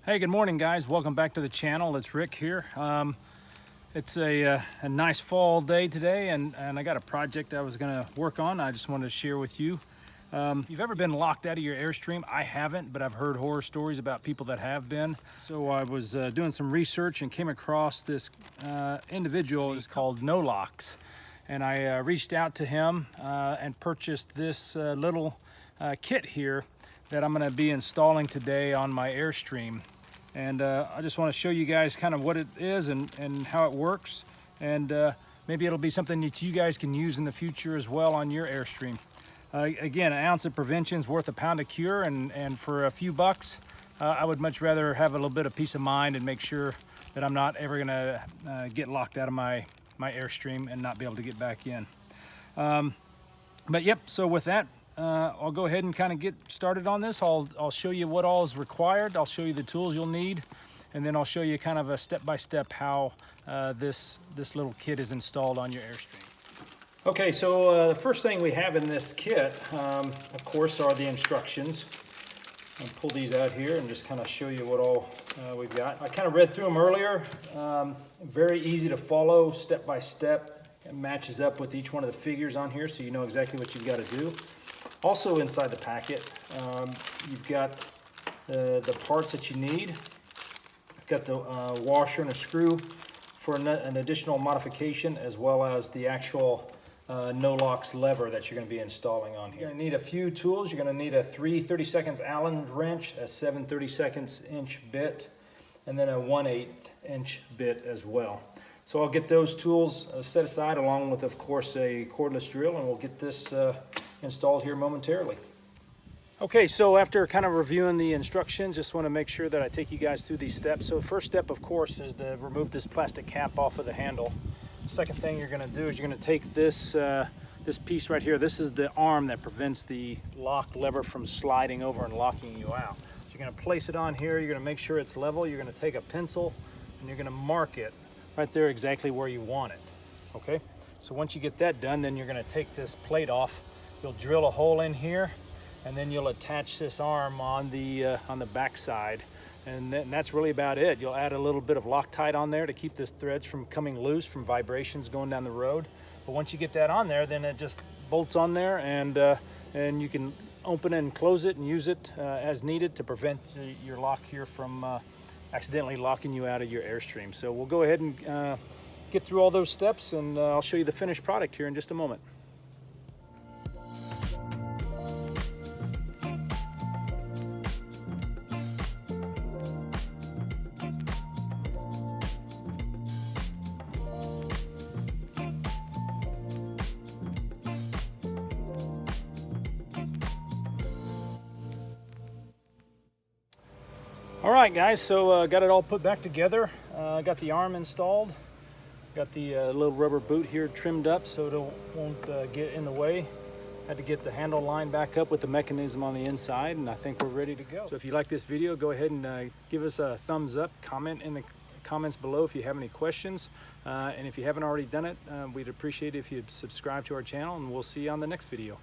Hey, good morning guys. Welcome back to the channel. It's Rick here. It's a nice fall day today and I got a project I was gonna work on. I just wanted to share with you. If you've ever been locked out of your Airstream, I haven't, but I've heard horror stories about people that have been. So I was doing some research and came across this individual. It's called NoLox. And I reached out to him and purchased this little kit here that I'm gonna be installing today on my Airstream. And I just want to show you guys kind of what it is and how it works. And maybe it'll be something that you guys can use in the future as well on your Airstream. Again, an ounce of prevention is worth a pound of cure. And for a few bucks, I would much rather have a little bit of peace of mind and make sure that I'm not ever going to get locked out of my Airstream and not be able to get back in. But yep, so with that, I'll go ahead and kind of get started on this. I'll show you what all is required. I'll show you the tools you'll need, and then I'll show you kind of a step-by-step how this little kit is installed on your Airstream. Okay, so the first thing we have in this kit, of course, are the instructions. I'll pull these out here and just kind of show you what all we've got. I kind of read through them earlier. Very easy to follow, step-by-step. It matches up with each one of the figures on here, so you know exactly what you've got to do. Also inside the packet, you've got the parts that you need. You've got the washer and a screw for an additional modification, as well as the actual NoLox lever that you're going to be installing on here. You're going to need a few tools. You're going to need a 3 32 Allen wrench, a 7 32 inch bit, and then a 1/8 inch bit as well. So I'll get those tools set aside, along with, of course, a cordless drill, and we'll get this installed here momentarily. Okay, so after kind of reviewing the instructions, just want to make sure that I take you guys through these steps. So the first step, of course, is to remove this plastic cap off of the handle. The second thing you're going to do is you're going to take this this piece right here. This is the arm that prevents the lock lever from sliding over and locking you out. So you're going to place it on here. You're going to make sure it's level. You're going to take a pencil and you're going to mark it right there exactly where you want it. Okay, so once you get that done, then you're going to take this plate off. You'll drill a hole in here, and then you'll attach this arm on the back side, and that's really about it. You'll add a little bit of Loctite on there to keep the threads from coming loose from vibrations going down the road. But once you get that on there, then it just bolts on there, and you can open it and close it and use it as needed to prevent your lock here from accidentally locking you out of your Airstream. So we'll go ahead and get through all those steps, and I'll show you the finished product here in just a moment. All right, guys, so got it all put back together. Got the arm installed. Got the little rubber boot here trimmed up so it won't get in the way. Had to get the handle line back up with the mechanism on the inside, and I think we're ready to go. So if you like this video, go ahead and give us a thumbs up, comment in the comments below if you have any questions. And if you haven't already done it, we'd appreciate it if you'd subscribe to our channel, and we'll see you on the next video.